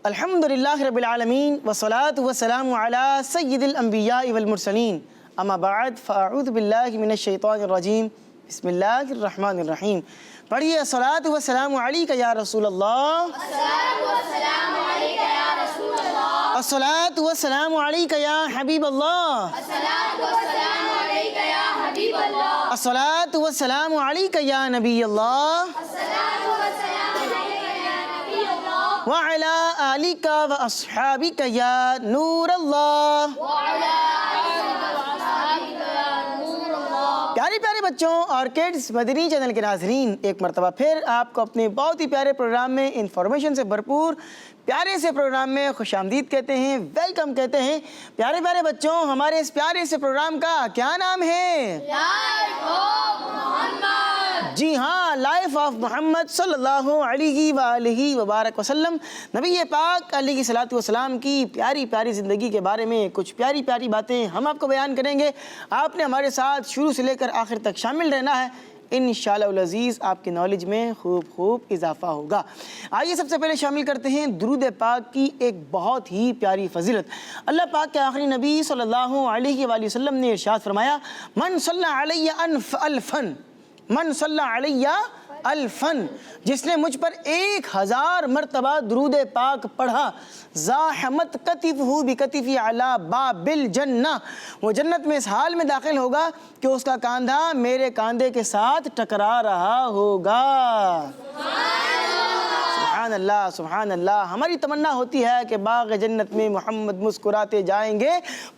الحمدللہ رب العالمین والصلاة والسلام علی سید الانبیاء والمرسلین اما بعد فاعوذ باللہ من الشیطان الرجیم بسم اللہ الرحمن الرحیم۔ پڑھیے الصلاة والسلام علیک یا رسول اللہ، الصلاة والسلام علیک یا حبیب اللہ، الصلاة والسلام علیک یا نبی اللہ، وعلى آلك وأصحابك يا نور اللہ۔ پیارے پیارے بچوں اور کڈز مدنی چینل کے ناظرین، ایک مرتبہ پھر آپ کو اپنے بہت ہی پیارے پروگرام میں انفارمیشن سے بھرپور پیارے سے پروگرام میں خوش آمدید کہتے ہیں، ویلکم کہتے ہیں۔ پیارے پیارے بچوں، ہمارے اس پیارے سے پروگرام کا کیا نام ہے؟ لائف آف محمد۔ جی ہاں، لائف آف محمد صلی اللہ علیہ وآلہ وبارک وسلم، نبی پاک علیہ الصلوۃ والسلام کی پیاری پیاری زندگی کے بارے میں کچھ پیاری پیاری باتیں ہم آپ کو بیان کریں گے۔ آپ نے ہمارے ساتھ شروع سے لے کر آخر تک شامل رہنا ہے، انشاءاللہ العزیز آپ کی نالج میں خوب اضافہ ہوگا۔ آئیے سب سے پہلے شامل کرتے ہیں درود پاک کی ایک بہت ہی پیاری فضیلت۔ اللہ پاک کے آخری نبی صلی اللہ علیہ وآلہ وسلم نے ارشاد فرمایا، من صلی علی الفن، من صلی علی الفن، جس نے مجھ پر 1000 مرتبہ درود پاک پڑھا، زاحمت کتفہ بکتفی علی باب الجنہ، وہ جنت میں اس حال میں داخل ہوگا کہ اس کا کاندھا میرے کاندھے کے ساتھ ٹکرا رہا ہوگا۔ سبحان اللہ سبحان اللہ۔ ہماری تمنا ہوتی ہے کہ باغ جنت میں محمد مسکراتے جائیں گے،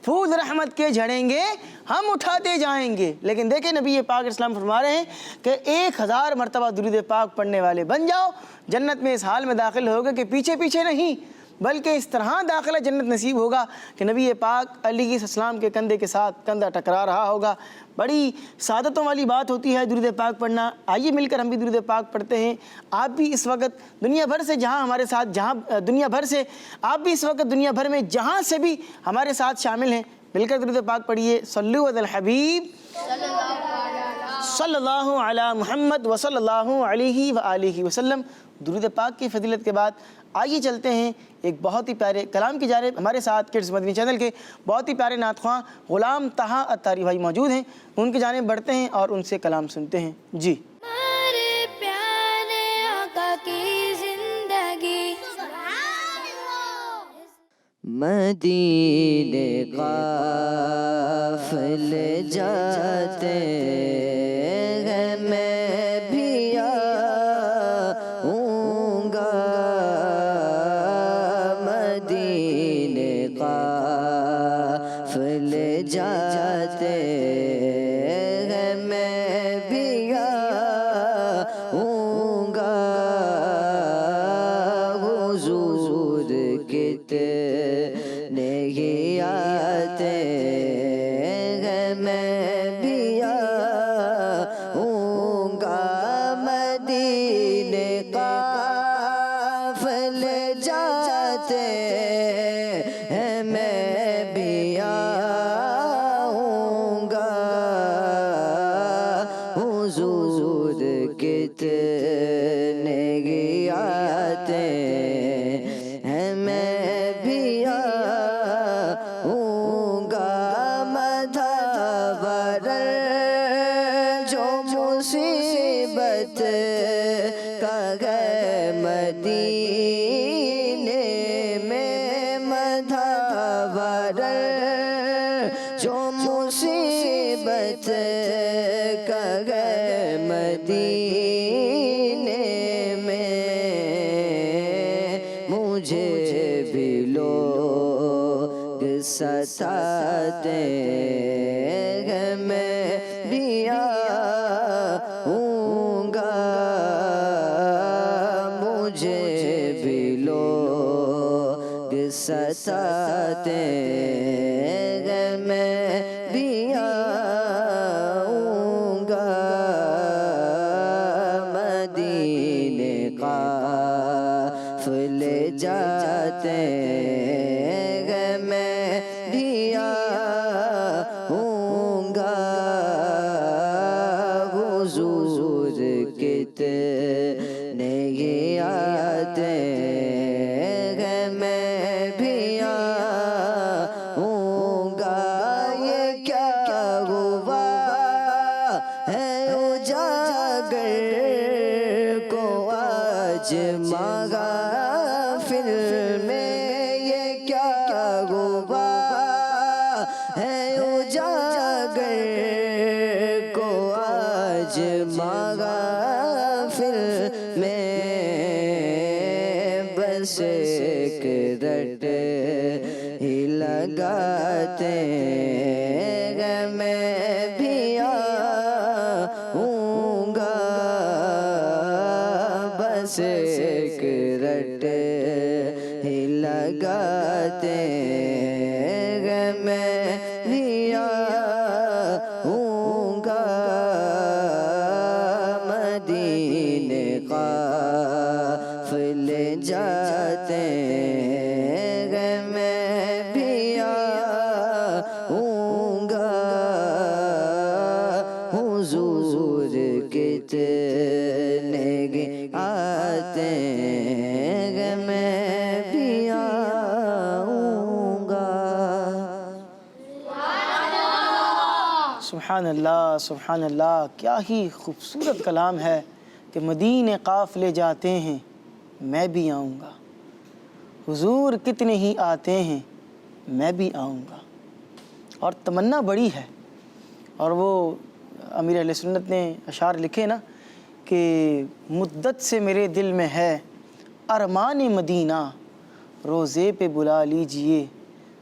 پھول رحمت کے جھڑیں گے، ہم اٹھاتے جائیں گے۔ لیکن دیکھیں نبی پاک اسلام فرما رہے ہیں کہ 1000 مرتبہ درود پاک پڑھنے والے بن جاؤ، جنت میں اس حال میں داخل ہوگا کہ پیچھے پیچھے نہیں، بلکہ اس طرح داخلہ جنت نصیب ہوگا کہ نبی پاک علیہ السلام کے کندھے کے ساتھ کندھا ٹکرا رہا ہوگا۔ بڑی سعادتوں والی بات ہوتی ہے درود پاک پڑھنا۔ آئیے مل کر ہم بھی درود پاک پڑھتے ہیں۔ آپ بھی اس وقت دنیا بھر سے جہاں ہمارے ساتھ، دنیا بھر سے آپ بھی اس وقت دنیا بھر میں جہاں سے بھی ہمارے ساتھ شامل ہیں، مل کر درود پاک پڑھیے۔ صلو علی الحبیب صلی اللہ علی محمد وصلی اللہ علیہ وآلہ وسلم۔ درود پاک کی فضیلت کے بعد آئیے چلتے ہیں ایک بہت ہی پیارے کلام کی جانب۔ ہمارے ساتھ کڈز مدنی چینل کے بہت ہی پیارے نعت خواں غلام طہا اتاری بھائی موجود ہیں، ان کی جانب بڑھتے ہیں اور ان سے کلام سنتے ہیں۔ جی ہمارے پیارے آقا کی زندگی، مدینے قافل جاتے ہیں، میں بھی آؤں گا، مدینے قافل جاتے ہیں، میں بھی آؤں گا، حضور کتنے ہی آتے ہیں، میں بھی آؤں گا، مدینے قافل جاتے ہیں، میں بھی آؤں گا، حضور کتنے ہی آتے ہیں، میں بھی آؤں گا، مدھاور جو مصیبت کا ہے مدینے میں، مدھاور جو مصیبت کا ہے مدینے میں، مجھے بھی لوگ ستاتے ہیں، میں بھی آؤں گا، مجھے بھی لوگ ستاتے ہیں، میں بھی آؤں گا، مدینے قافل جاتے ہیں، میں بھی آؤں گا، حضور کتنے ہی آتے ہیں، آج محافل میں یہ کیا غبار ہے اجاگر کو آج محافل میں بس ایک رٹ ہی لگاتے ہیں میں بھی آؤں گا بس ایک رٹ ہی لگاتے ہیں میں بھی آؤں گا مدینے قافلے جاتے ہیں میں بھی آؤں گا حضور کتنے آتے ہیں میں بھی آؤں گا. سبحان اللہ سبحان اللہ، کیا ہی خوبصورت کلام ہے کہ مدینے قافلے جاتے ہیں میں بھی آؤں گا، حضور کتنے ہی آتے ہیں میں بھی آؤں گا. اور تمنا بڑی ہے، اور وہ امیر اہل سنت نے اشعار لکھے نا کہ مدت سے میرے دل میں ہے ارمان مدینہ، روزے پہ بلا لیجئے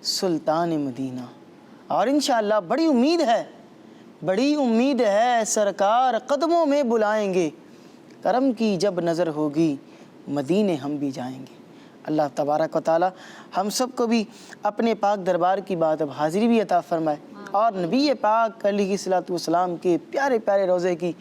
سلطان مدینہ. اور انشاءاللہ بڑی امید ہے سرکار قدموں میں بلائیں گے، کرم کی جب نظر ہوگی مدینے ہم بھی جائیں گے. اللہ تبارک و تعالی ہم سب کو بھی اپنے پاک دربار کی بات اب حاضری بھی عطا فرمائے، اور نبی پاک علیہ الصلوۃ والسلام کے پیارے پیارے روضے کی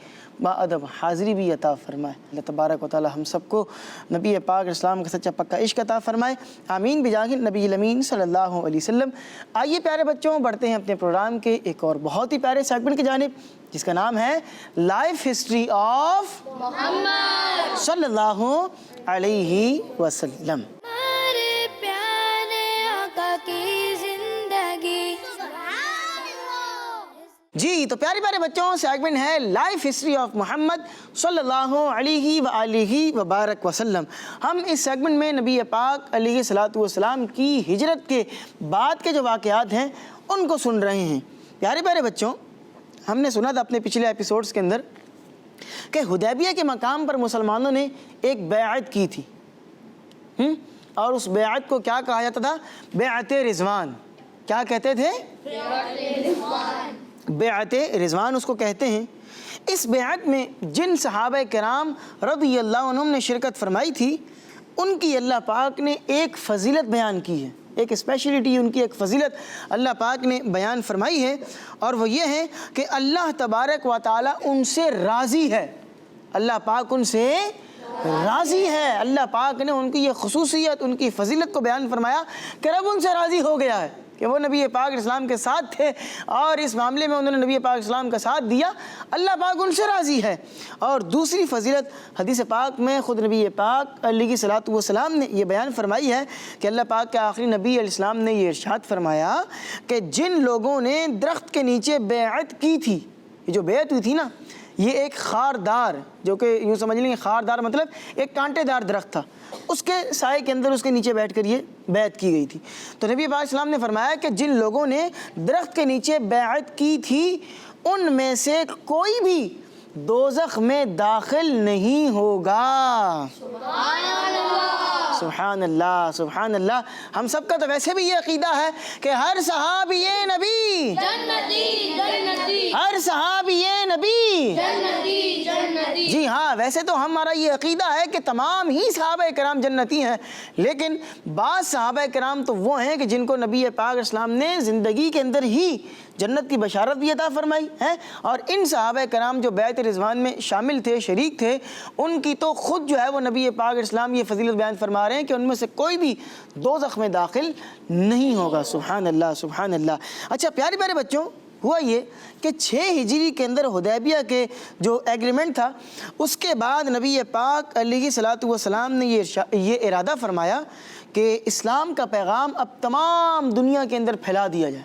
باادب حاضری بھی عطا فرمائے. اللہ تبارک و تعالی ہم سب کو نبی پاک اسلام کا سچا پکا عشق عطا فرمائے. آمین بجاہ نبی الامین صلی اللہ علیہ وسلم. آئیے پیارے بچوں بڑھتے ہیں اپنے پروگرام کے ایک اور بہت ہی پیارے سیگمنٹ کی جانب، جس کا نام ہے لائف ہسٹری آف محمد صلی اللہ علیہ وسلم. ہمارے پیارے آقا کی زندگی. جی تو پیارے پیارے بچوں سیگمنٹ ہے لائف ہسٹری آف محمد صلی اللہ علیہ وآلہ وبارک وسلم. ہم اس سیگمنٹ میں نبی پاک علیہ الصلوۃ والسلام کی ہجرت کے بعد کے جو واقعات ہیں ان کو سن رہے ہیں. پیارے پیارے بچوں، ہم نے سنا تھا اپنے پچھلے ایپیسوڈز کے اندر کہ حدیبیہ کے مقام پر مسلمانوں نے ایک بیعت کی تھی، اور اس بیعت کو کیا کہا جاتا تھا؟ بیعت رضوان. کیا کہتے تھے؟ بیعت رضوان اس کو کہتے ہیں. اس بیعت میں جن صحابہ کرام رضی اللہ عنہم نے شرکت فرمائی تھی، ان کی اللہ پاک نے ایک فضیلت بیان کی ہے، ایک اسپیشلٹی، ان کی ایک فضیلت اللہ پاک نے بیان فرمائی ہے، اور وہ یہ ہے کہ اللہ تبارک و تعالی ان سے راضی ہے. اللہ پاک ان سے راضی ہے. اللہ پاک نے ان کی یہ خصوصیت، ان کی فضیلت کو بیان فرمایا کہ رب ان سے راضی ہو گیا ہے کہ وہ نبی پاک اسلام کے ساتھ تھے، اور اس معاملے میں انہوں نے نبی پاک اسلام کا ساتھ دیا. اللہ پاک ان سے راضی ہے. اور دوسری فضیلت حدیث پاک میں خود نبی پاک علیہ الصلوۃ والسلام نے یہ بیان فرمائی ہے کہ اللہ پاک کے آخری نبی علیہ السلام نے یہ ارشاد فرمایا کہ جن لوگوں نے درخت کے نیچے بیعت کی تھی، یہ جو بیعت ہوئی تھی نا، یہ ایک خاردار، جو کہ یوں سمجھ لیں خاردار مطلب ایک کانٹے دار درخت تھا، اس کے سائے کے اندر اس کے نیچے بیٹھ کر یہ بیعت کی گئی تھی. تو نبی پاک اسلام نے فرمایا کہ جن لوگوں نے درخت کے نیچے بیعت کی تھی ان میں سے کوئی بھی دوزخ میں داخل نہیں ہوگا. سبحان اللہ سبحان اللہ. ہم سب کا تو ویسے بھی یہ عقیدہ ہے کہ ہر صحابی نبی جنتی، ہر صحابی نبی جنتی. جی ہاں، ویسے تو ہمارا یہ عقیدہ ہے کہ تمام ہی صحابہ کرام جنتی ہیں، لیکن بعض صحابہ کرام تو وہ ہیں کہ جن کو نبی پاک اسلام نے زندگی کے اندر ہی جنت کی بشارت بھی عطا فرمائی ہے. اور ان صحابہ کرام جو بیعت رضوان میں شامل تھے، شریک تھے، ان کی تو خود جو ہے وہ نبی پاک اسلام یہ فضیلت بیان فرما رہے ہیں کہ ان میں سے کوئی بھی دوزخ میں داخل نہیں ہوگا. سبحان اللہ سبحان اللہ. اچھا پیارے پیارے بچوں، ہوا یہ کہ 6 ہجری کے اندر حدیبیہ کے جو ایگریمنٹ تھا، اس کے بعد نبی پاک علیہ الصلوۃ والسلام نے یہ ارادہ فرمایا کہ اسلام کا پیغام اب تمام دنیا کے اندر پھیلا دیا جائے.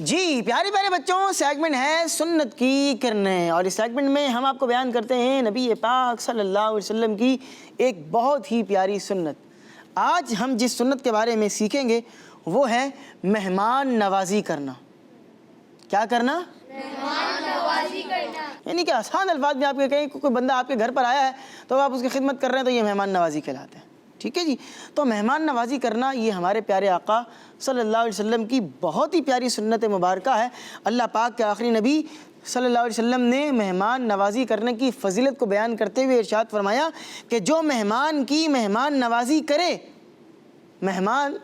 جی پیارے پیارے بچوں، سیگمنٹ ہے سنت کی کرنیں، اور اس سیگمنٹ میں ہم آپ کو بیان کرتے ہیں نبی پاک صلی اللہ علیہ وسلم کی ایک بہت ہی پیاری سنت۔ آج ہم جس سنت کے بارے میں سیکھیں گے وہ ہے مہمان نوازی کرنا۔ کیا کرنا؟ مہمان نوازی کرنا۔ یعنی کہ آسان الفاظ میں آپ کے کہیں کوئی بندہ آپ کے گھر پر آیا ہے تو آپ اس کی خدمت کر رہے ہیں تو یہ مہمان نوازی کہلاتے ہیں، ٹھیک ہے جی۔ تو مہمان نوازی کرنا یہ ہمارے پیارے آقا صلی اللہ علیہ وسلم کی بہت ہی پیاری سنت مبارکہ ہے۔ اللہ پاک کے آخری نبی صلی اللہ علیہ وسلم نے مہمان نوازی کرنے کی فضیلت کو بیان کرتے ہوئے ارشاد فرمایا کہ جو مہمان کی مہمان نوازی کرے، مہمان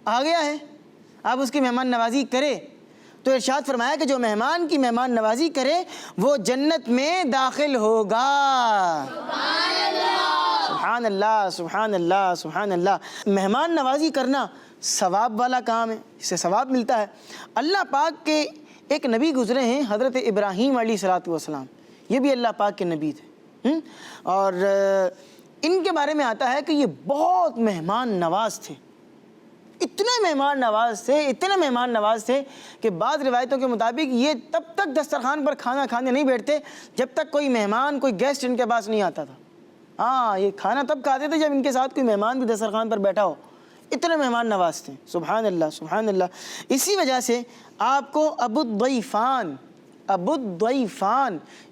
آ گیا ہے آپ اس کی مہمان نوازی کرے، تو ارشاد فرمایا کہ جو مہمان کی مہمان نوازی کرے وہ جنت میں داخل ہوگا۔ سبحان اللہ سبحان اللہ سبحان اللہ۔ مہمان نوازی کرنا ثواب والا کام ہے، اس سے ثواب ملتا ہے۔ اللہ پاک کے ایک نبی گزرے ہیں حضرت ابراہیم علیہ الصلوۃ والسلام، یہ بھی اللہ پاک کے نبی تھے، اور ان کے بارے میں آتا ہے کہ یہ بہت مہمان نواز تھے، اتنے مہمان نواز تھے کہ بعض روایتوں کے مطابق یہ تب تک دسترخوان پر کھانا کھانے نہیں بیٹھتے جب تک کوئی مہمان کوئی گیسٹ ان کے پاس نہیں آتا تھا۔ ہاں، یہ کھانا تب کھاتے تھے جب ان کے ساتھ کوئی مہمان بھی دسترخوان پر بیٹھا ہو، اتنے مہمان نواز تھے۔ سبحان اللہ سبحان اللہ۔ اسی وجہ سے آپ کو ابو الضیفان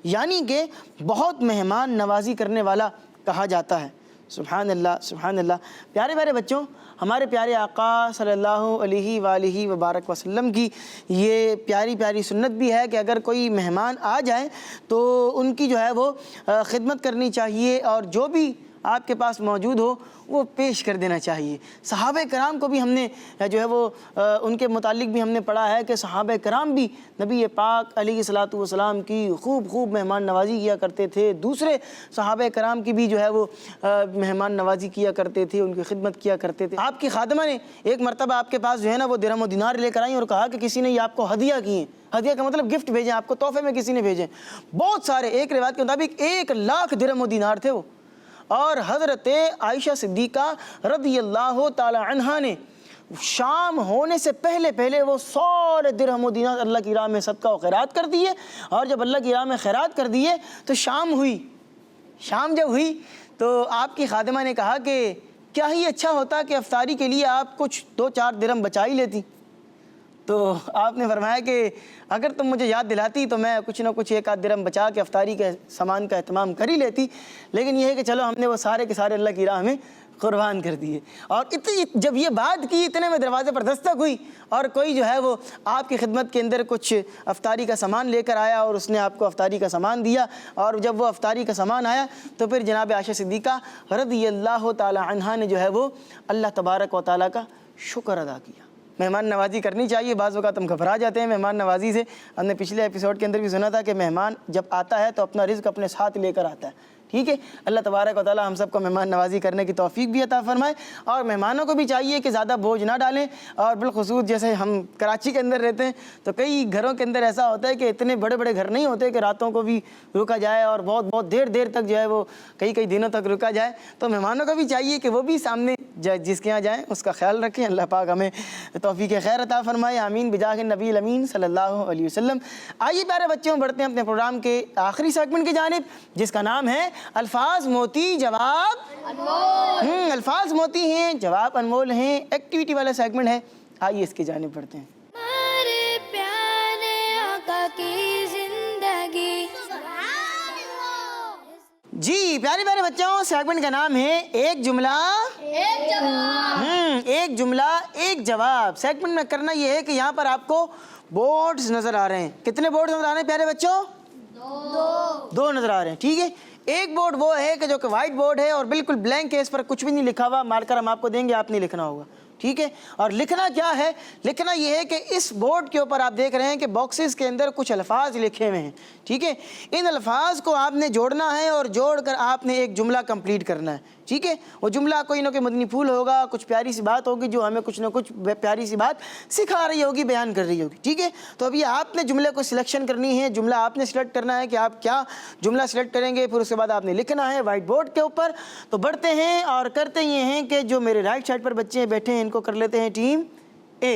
یعنی کہ بہت مہمان نوازی کرنے والا کہا جاتا ہے۔ سبحان اللہ سبحان اللہ۔ پیارے پیارے بچوں، ہمارے پیارے آقا صلی اللہ علیہ وآلہ وبارک وسلم کی یہ پیاری پیاری سنت بھی ہے کہ اگر کوئی مہمان آ جائے تو ان کی جو ہے وہ خدمت کرنی چاہیے، اور جو بھی آپ کے پاس موجود ہو وہ پیش کر دینا چاہیے۔ صحابہ کرام کو بھی ہم نے جو ہے وہ ان کے متعلق بھی ہم نے پڑھا ہے کہ صحابہ کرام بھی نبی پاک علیہ الصلوۃ والسلام کی خوب مہمان نوازی کیا کرتے تھے، دوسرے صحابہ کرام کی بھی جو ہے وہ مہمان نوازی کیا کرتے تھے، ان کی خدمت کیا کرتے تھے۔ آپ کی خادمہ نے ایک مرتبہ آپ کے پاس جو ہے نا وہ درہم و دینار لے کر آئیں اور کہا کہ کسی نے یہ آپ کو ہدیہ کیے، ہدیہ کا مطلب گفٹ بھیجیں، آپ کو تحفے میں کسی نے بھیجیں۔ بہت سارے، ایک روایت کے مطابق 1,00,000 درہم و دینار تھے وہ، اور حضرت عائشہ صدیقہ رضی اللہ تعالی عنہا نے شام ہونے سے پہلے وہ سارے درہم و دینار اللہ کی راہ میں صدقہ و خیرات کر دیے، اور جب اللہ کی راہ میں خیرات کر دیے تو شام جب ہوئی تو آپ کی خادمہ نے کہا کہ کیا ہی اچھا ہوتا کہ افطاری کے لیے آپ کچھ 2-4 درہم بچا ہی لیتی۔ تو آپ نے فرمایا کہ اگر تم مجھے یاد دلاتی تو میں کچھ نہ کچھ 1-8 درہم بچا کے افطاری کے سامان کا اہتمام کر ہی لیتی، لیکن یہ ہے کہ چلو ہم نے وہ سارے کے سارے اللہ کی راہ میں قربان کر دیے۔ اور جب یہ بات کی اتنے میں دروازے پر دستک ہوئی اور کوئی جو ہے وہ آپ کی خدمت کے اندر کچھ افطاری کا سامان لے کر آیا اور اس نے آپ کو افطاری کا سامان دیا، اور جب وہ افطاری کا سامان آیا تو پھر جناب عائشہ صدیقہ رضی اللہ تعالی عنہا نے جو ہے وہ اللہ تبارک و تعالیٰ کا شکر ادا کیا۔ مہمان نوازی کرنی چاہیے۔ بعض اوقات ہم گھبرا جاتے ہیں مہمان نوازی سے، ہم نے پچھلے ایپیسوڈ کے اندر بھی سنا تھا کہ مہمان جب آتا ہے تو اپنا رزق اپنے ساتھ لے کر آتا ہے، ٹھیک ہے۔ اللہ تبارک و تعالیٰ ہم سب کو مہمان نوازی کرنے کی توفیق بھی عطا فرمائے، اور مہمانوں کو بھی چاہیے کہ زیادہ بوجھ نہ ڈالیں، اور بالخصوص جیسے ہم کراچی کے اندر رہتے ہیں تو کئی گھروں کے اندر ایسا ہوتا ہے کہ اتنے بڑے بڑے گھر نہیں ہوتے کہ راتوں کو بھی رکا جائے اور بہت دیر تک جو ہے وہ کئی دنوں تک رکا جائے، تو مہمانوں کو بھی چاہیے کہ وہ بھی سامنے جس کے یہاں جائیں اس کا خیال رکھیں۔ اللہ پاک ہمیں توفیق خیر عطا فرمائے، آمین بجاہ نبی الامین صلی اللہ علیہ وسلم۔ آئیے پیارے بچوں، بڑھتے ہیں اپنے پروگرام کے آخری سیگمنٹ کی جانب جس کا نام ہے الفاظ موتی جواب انمول۔ الفاظ موتی ہیں، جواب انمول ہیں، ایکٹیویٹی والا سیگمنٹ ہے، آئیے اس کی جانب بڑھتے ہیں۔ ہمارے پیارے آقا کی زندگی۔ جی پیارے پیارے بچوں، سیگمنٹ کا نام ہے ایک جملہ ایک جملہ ایک جواب۔ سیگمنٹ میں کرنا یہ ہے کہ یہاں پر آپ کو بورڈز نظر آ رہے ہیں۔ کتنے بورڈز نظر آ رہے ہیں پیارے بچوں؟ 2 نظر آ رہے ہیں، ٹھیک ہے۔ ایک بورڈ وہ ہے کہ جو کہ وائٹ بورڈ ہے اور بالکل بلینک ہے، اس پر کچھ بھی نہیں لکھا ہوا، مارکر ہم آپ کو دیں گے، آپ نے لکھنا ہوگا، ٹھیک ہے۔ اور لکھنا کیا ہے؟ لکھنا یہ ہے کہ اس بورڈ کے اوپر آپ دیکھ رہے ہیں کہ باکسز کے اندر کچھ الفاظ لکھے ہوئے ہیں، ٹھیک ہے۔ ان الفاظ کو آپ نے جوڑنا ہے اور جوڑ کر آپ نے ایک جملہ کمپلیٹ کرنا ہے، ٹھیک ہے۔ وہ جملہ کوئی نہ کوئی مدنی پھول ہوگا، کچھ پیاری سی بات ہوگی جو ہمیں کچھ نہ کچھ پیاری سی بات سکھا رہی ہوگی، بیان کر رہی ہوگی، ٹھیک ہے۔ تو ابھی آپ نے جملے کو سلیکشن کرنی ہے، جملہ آپ نے سلیکٹ کرنا ہے کہ آپ کیا جملہ سلیکٹ کریں گے، پھر اس کے بعد آپ نے لکھنا ہے وائٹ بورڈ کے اوپر۔ تو بڑھتے ہیں اور کرتے یہ ہیں کہ جو میرے رائٹ سائڈ پر بچے بیٹھے ہیں ان کو کر لیتے ہیں ٹیم اے،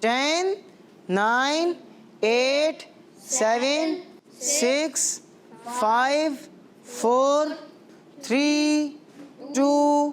10 9 8 7 6 5 4 3 2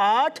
8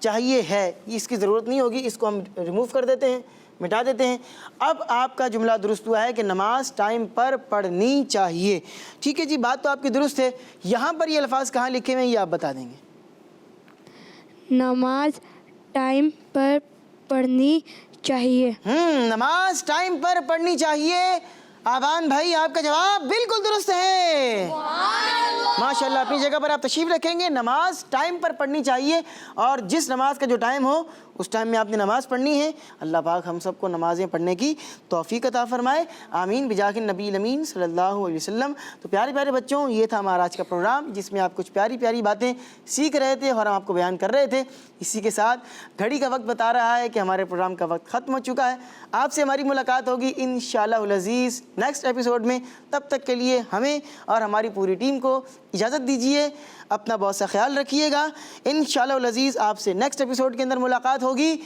چاہیے ہے، اس کی ضرورت نہیں ہوگی، اس کو ہم ریموو کر دیتے ہیں، مٹا دیتے ہیں۔ اب آپ کا جملہ درست ہوا ہے کہ نماز ٹائم پر پڑھنی چاہیے۔ ٹھیک ہے جی، بات تو آپ کی درست ہے۔ یہاں پر یہ الفاظ کہاں لکھے ہوئے ہیں یہ آپ بتا دیں گے؟ نماز ٹائم پر پڑھنی چاہیے۔ نماز ٹائم پر پڑھنی چاہیے۔ آبان بھائی آپ کا جواب بالکل درست ہے، ماشاءاللہ۔ اپنی جگہ پر آپ تشریف رکھیں گے۔ نماز ٹائم پر پڑھنی چاہیے، اور جس نماز کا جو ٹائم ہو اس ٹائم میں آپ نے نماز پڑھنی ہے۔ اللہ پاک ہم سب کو نمازیں پڑھنے کی توفیق عطا فرمائے، آمین بجاہ النبی الامین صلی اللہ علیہ وسلم۔ تو پیارے پیارے بچوں، یہ تھا ہمارا آج کا پروگرام، جس میں آپ کچھ پیاری پیاری باتیں سیکھ رہے تھے اور ہم آپ کو بیان کر رہے تھے۔ اسی کے ساتھ گھڑی کا وقت بتا رہا ہے کہ ہمارے پروگرام کا وقت ختم ہو چکا ہے۔ آپ سے ہماری ملاقات ہوگی انشاءاللہ العزیز نیکسٹ ایپیسوڈ میں۔ تب تک کے لیے ہمیں اور ہماری پوری ٹیم کو اجازت دیجیے۔ اپنا بہت سا خیال رکھیے گا۔ انشاءاللہ العزیز آپ سے نیکسٹ ایپیسوڈ کے اندر ملاقات ہوگی۔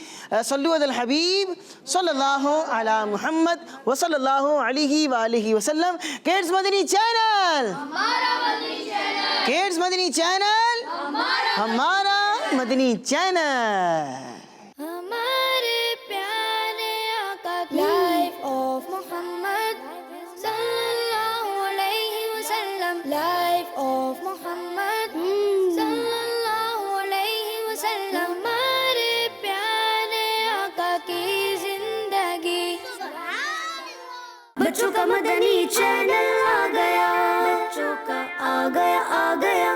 صلو علی الحبیب صلی اللہ علی محمد وصلی اللہ علیہ وآلہ وسلم۔ کڈز مدنی چینل، کڈز مدنی چینل، ہمارا مدنی چینل۔ ہمارے پیارے آقا کی لائف آف محمد صلی اللہ علیہ وسلم، لائف آف محمد صلی اللہ علیہ وسلم، ہمارے پیارے آقا کی زندگی۔ بچوں کا مدنی چینل آ گیا، بچوں کا آ گیا